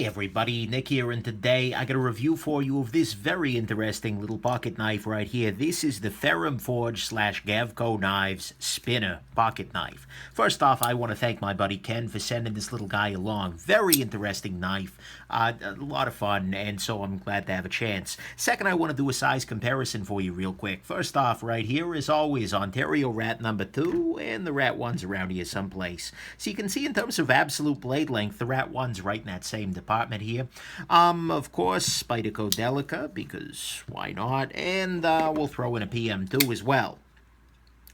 Hey everybody, Nick here, and today I got a review for you of this very interesting little pocket knife right here. This is the Ferrum Forge / Gavko Knives spinner pocket knife. First off, I want to thank my buddy Ken for sending this little guy along. Very interesting knife, a lot of fun, and so I'm glad to have a chance. Second, I want to do a size comparison for you real quick. First off, right here, as always, Ontario rat number 2, and the rat 1's around here someplace. So you can see in terms of absolute blade length, the rat 1's right in that same department here. Of course, Spyderco Delica, because why not? And we'll throw in a PM2 as well,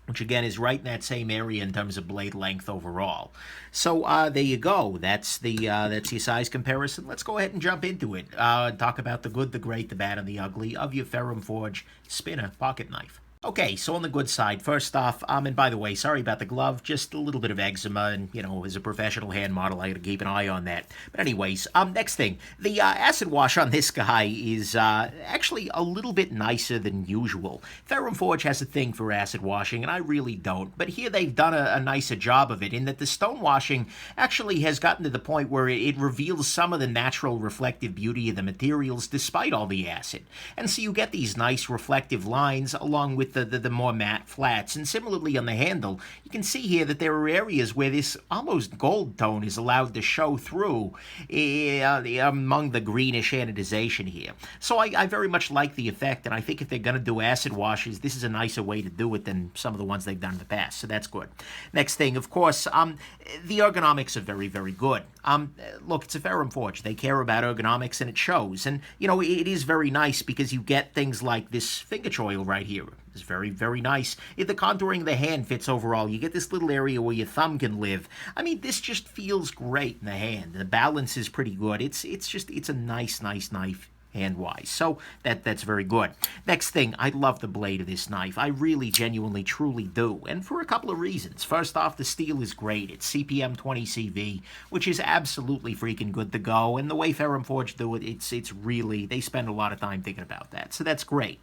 which again is right in that same area in terms of blade length overall. So there you go. That's your size comparison. Let's go ahead and jump into it. Talk about the good, the great, the bad, and the ugly of your Ferrum Forge spinner pocket knife. Okay, so on the good side, first off, and by the way, sorry about the glove, just a little bit of eczema, and, you know, as a professional hand model, I gotta keep an eye on that. But anyways, next thing, the acid wash on this guy is actually a little bit nicer than usual. Ferrum Forge has a thing for acid washing, and I really don't, but here they've done a nicer job of it, in that the stone washing actually has gotten to the point where it reveals some of the natural reflective beauty of the materials despite all the acid. And so you get these nice reflective lines along with the more matte flats. And similarly on the handle, you can see here that there are areas where this almost gold tone is allowed to show through among the greenish anodization here. So I very much like the effect, and I think if they're going to do acid washes, this is a nicer way to do it than some of the ones they've done in the past, so that's good. Next thing, of course, the ergonomics are very, very good. Look, it's a Ferrum Forge. They care about ergonomics, and it shows. And, you know, it is very nice because you get things like this finger choil right here. It's very, very nice. The contouring of the hand fits overall. You get this little area where your thumb can live. I mean, this just feels great in the hand. The balance is pretty good. It's a nice knife hand-wise. So that's very good. Next thing, I love the blade of this knife. I really, genuinely, truly do. And for a couple of reasons. First off, the steel is great. It's CPM 20CV, which is absolutely freaking good to go. And the way Ferrum Forge do it, it's really, they spend a lot of time thinking about that. So that's great.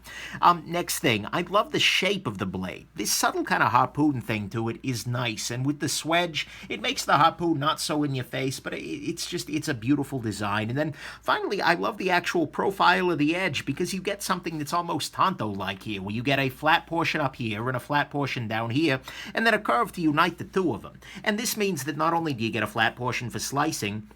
Next thing, I love the shape of the blade. This subtle kind of harpoon thing to it is nice. And with the swedge, it makes the harpoon not so in your face, but it's a beautiful design. And then finally, I love the actual profile of the edge, because you get something that's almost Tonto-like here, where you get a flat portion up here and a flat portion down here, and then a curve to unite the two of them. And this means that not only do you get a flat portion for slicing,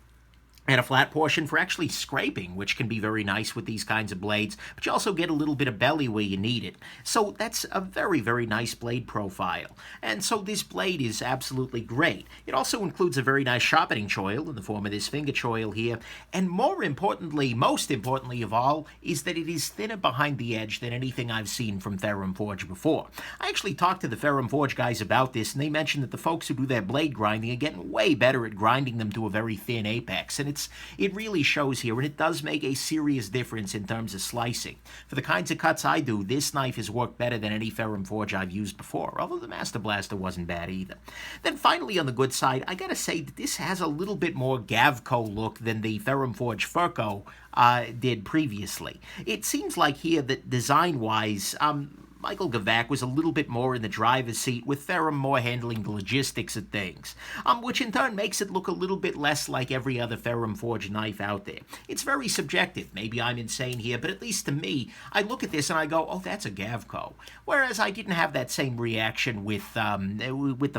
and a flat portion for actually scraping, which can be very nice with these kinds of blades, but you also get a little bit of belly where you need it. So that's a very, very nice blade profile. And so this blade is absolutely great. It also includes a very nice sharpening choil in the form of this finger choil here. And more importantly, most importantly of all, is that it is thinner behind the edge than anything I've seen from Ferrum Forge before. I actually talked to the Ferrum Forge guys about this, and they mentioned that the folks who do their blade grinding are getting way better at grinding them to a very thin apex. And it really shows here, and it does make a serious difference in terms of slicing. For the kinds of cuts I do, this knife has worked better than any Ferrum Forge I've used before, although the Master Blaster wasn't bad either. Then finally, on the good side, I gotta say that this has a little bit more Gavko look than the Ferrum Forge Furco did previously. It seems like here that design-wise, Michael Gavak was a little bit more in the driver's seat, with Ferrum more handling the logistics of things, which in turn makes it look a little bit less like every other Ferrum Forge knife out there. It's very subjective. Maybe I'm insane here, but at least to me, I look at this and I go, oh, that's a Gavko. Whereas I didn't have that same reaction with the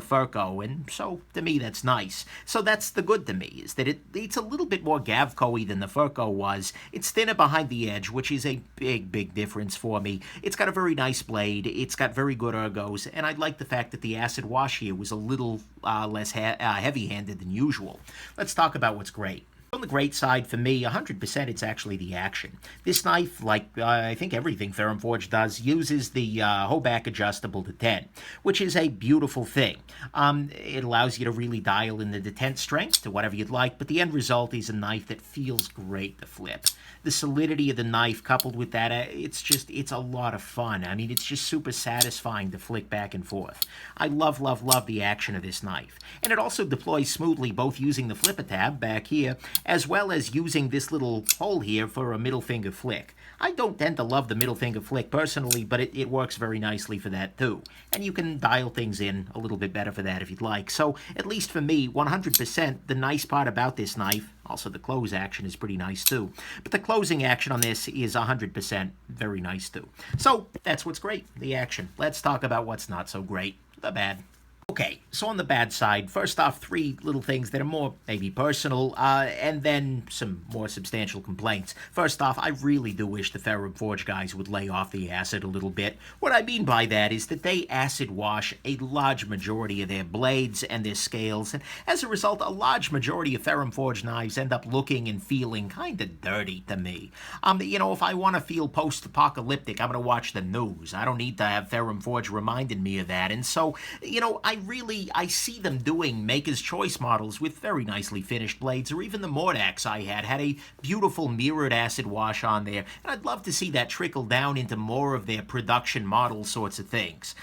Furco, and so to me that's nice. So that's the good to me, is that it's a little bit more Gavko-y than the Furco was. It's thinner behind the edge, which is a big, big difference for me. It's got a very nice blade. It's got very good ergos, and I like the fact that the acid wash here was a little less heavy-handed than usual. Let's talk about what's great. On the great side, for me, 100% it's actually the action. This knife, like I think everything Ferrum Forge does, uses the Hoback adjustable to 10, which is a beautiful thing. It allows you to really dial in the detent strength to whatever you'd like, but the end result is a knife that feels great to flip. The solidity of the knife coupled with that, it's a lot of fun. I mean, it's just super satisfying to flick back and forth. I love, love, love the action of this knife. And it also deploys smoothly, both using the flipper tab back here as well as using this little hole here for a middle finger flick. I don't tend to love the middle finger flick personally, but it works very nicely for that too. And you can dial things in a little bit better for that if you'd like. So, at least for me, 100%, the nice part about this knife, also the close action is pretty nice too, but the closing action on this is 100% very nice too. So, that's what's great, the action. Let's talk about what's not so great, the bad. Okay, so on the bad side, first off, 3 little things that are more maybe personal, and then some more substantial complaints. First off, I really do wish the Ferrum Forge guys would lay off the acid a little bit. What I mean by that is that they acid wash a large majority of their blades and their scales, and as a result, a large majority of Ferrum Forge knives end up looking and feeling kind of dirty to me. You know, if I want to feel post-apocalyptic, I'm going to watch the news. I don't need to have Ferrum Forge reminding me of that, and so, you know, I see them doing Maker's Choice models with very nicely finished blades, or even the Mordax I had a beautiful mirrored acid wash on there, and I'd love to see that trickle down into more of their production model sorts of things,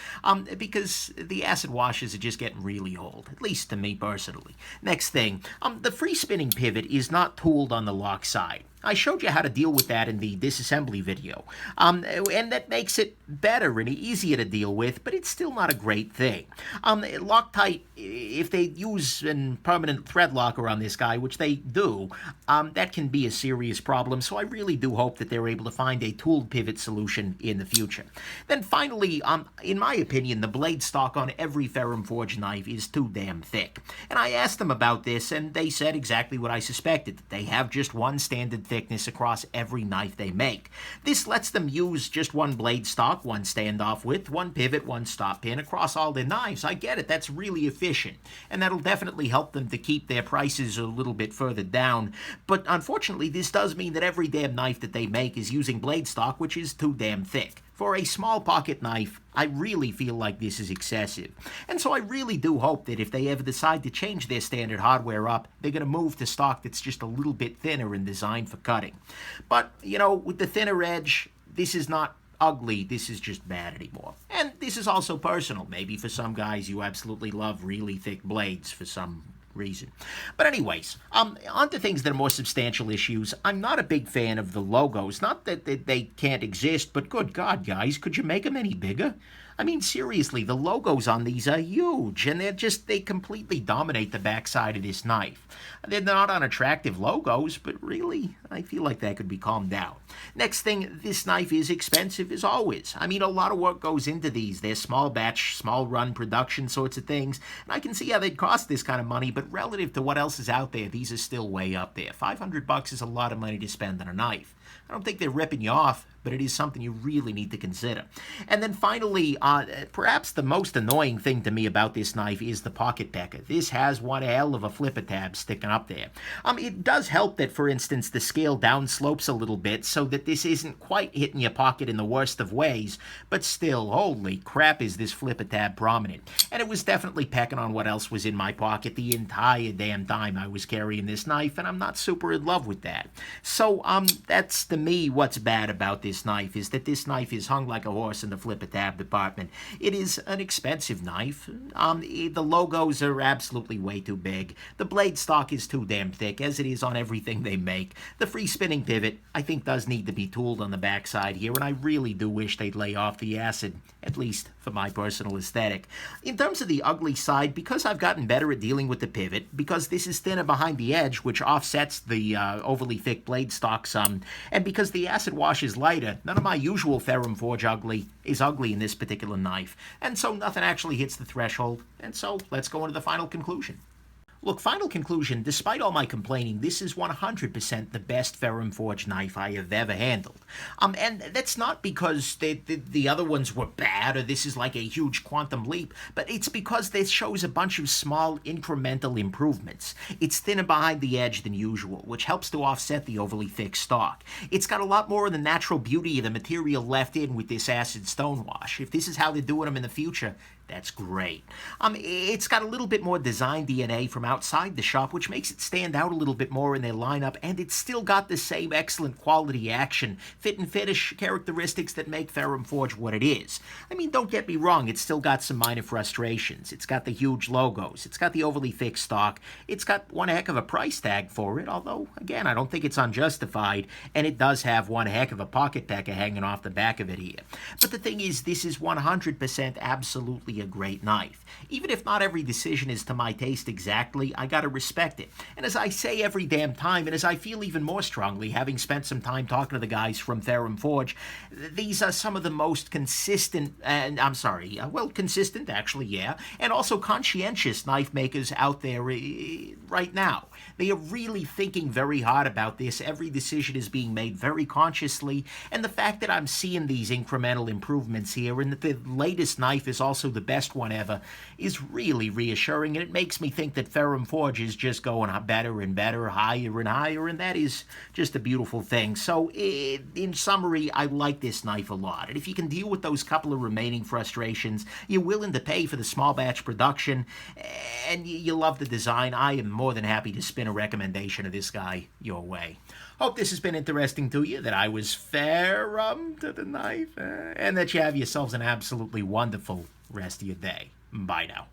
because the acid washes are just getting really old, at least to me personally. Next thing, the free spinning pivot is not tooled on the lock side. I showed you how to deal with that in the disassembly video, and that makes it better and easier to deal with, but it's still not a great thing. Loctite, if they use a permanent thread locker on this guy, which they do, that can be a serious problem, so I really do hope that they're able to find a tooled pivot solution in the future. Then finally, in my opinion, the blade stock on every Ferrum Forge knife is too damn thick. And I asked them about this, and they said exactly what I suspected, that they have just one standard thickness across every knife they make. This lets them use just one blade stock, one standoff width, one pivot, one stop pin across all their knives. I get it, that's really efficient, and that'll definitely help them to keep their prices a little bit further down, but unfortunately this does mean that every damn knife that they make is using blade stock, which is too damn thick. For a small pocket knife, I really feel like this is excessive. And so I really do hope that if they ever decide to change their standard hardware up, they're going to move to stock that's just a little bit thinner and designed for cutting. But, you know, with the thinner edge, this is not ugly, this is just bad anymore. And this is also personal. Maybe for some guys you absolutely love really thick blades for some reason. But anyways, on to things that are more substantial issues. I'm not a big fan of the logos. Not that they can't exist, but good God, guys, could you make them any bigger? I mean, seriously, the logos on these are huge, and they completely dominate the backside of this knife. They're not unattractive logos, but really, I feel like that could be calmed down. Next thing, this knife is expensive as always. I mean, a lot of work goes into these. They're small batch, small run production sorts of things, and I can see how they'd cost this kind of money, but relative to what else is out there, these are still way up there. $500 is a lot of money to spend on a knife. I don't think they're ripping you off, but it is something you really need to consider. And then finally, perhaps the most annoying thing to me about this knife is the pocket pecker. This has one hell of a flipper tab sticking up there. It does help that, for instance, the scale down slopes a little bit so that this isn't quite hitting your pocket in the worst of ways, but still, holy crap, is this flipper tab prominent. And it was definitely pecking on what else was in my pocket the entire damn time I was carrying this knife, and I'm not super in love with that. So, that's to me what's bad about this knife, is that this knife is hung like a horse in the flipper tab department. It is an expensive knife. The logos are absolutely way too big. The blade stock is too damn thick, as it is on everything they make. The free spinning pivot, I think, does need to be tooled on the backside here, and I really do wish they'd lay off the acid, at least for my personal aesthetic. In terms of the ugly side, because I've gotten better at dealing with the pivot, because this is thinner behind the edge, which offsets the overly thick blade stock some, and because the acid wash is lighter, none of my usual Ferrum Forge ugly is ugly in this particular knife, and so nothing actually hits the threshold, and so let's go into the final conclusion. Look, final conclusion, despite all my complaining, this is 100% the best Ferrum Forge knife I have ever handled. And that's not because the other ones were bad or this is like a huge quantum leap, but it's because this shows a bunch of small incremental improvements. It's thinner behind the edge than usual, which helps to offset the overly thick stock. It's got a lot more of the natural beauty of the material left in with this acid stonewash. If this is how they're doing them in the future, that's great. It's got a little bit more design DNA from outside the shop, which makes it stand out a little bit more in their lineup, and it's still got the same excellent quality action, fit and finish characteristics that make Ferrum Forge what it is. I mean, don't get me wrong, it's still got some minor frustrations. It's got the huge logos, it's got the overly thick stock, it's got one heck of a price tag for it, although, again, I don't think it's unjustified, and it does have one heck of a pocket pecker hanging off the back of it here. But the thing is, this is 100% absolutely a great knife. Even if not every decision is to my taste exactly, I gotta respect it. And as I say every damn time, and as I feel even more strongly, having spent some time talking to the guys from Ferrum Forge, these are some of the most consistent, consistent actually, yeah, and also conscientious knife makers out there right now. They are really thinking very hard about this. Every decision is being made very consciously, and the fact that I'm seeing these incremental improvements here, and that the latest knife is also the best one ever, is really reassuring, and it makes me think that Ferrum Forge is just going better and better, higher and higher, and that is just a beautiful thing. So, in summary, I like this knife a lot, and if you can deal with those couple of remaining frustrations, you're willing to pay for the small batch production, and you love the design, I am more than happy to spin a recommendation of this guy your way. Hope this has been interesting to you, that I was Ferrum to the knife, and that you have yourselves an absolutely wonderful rest of your day. Bye now.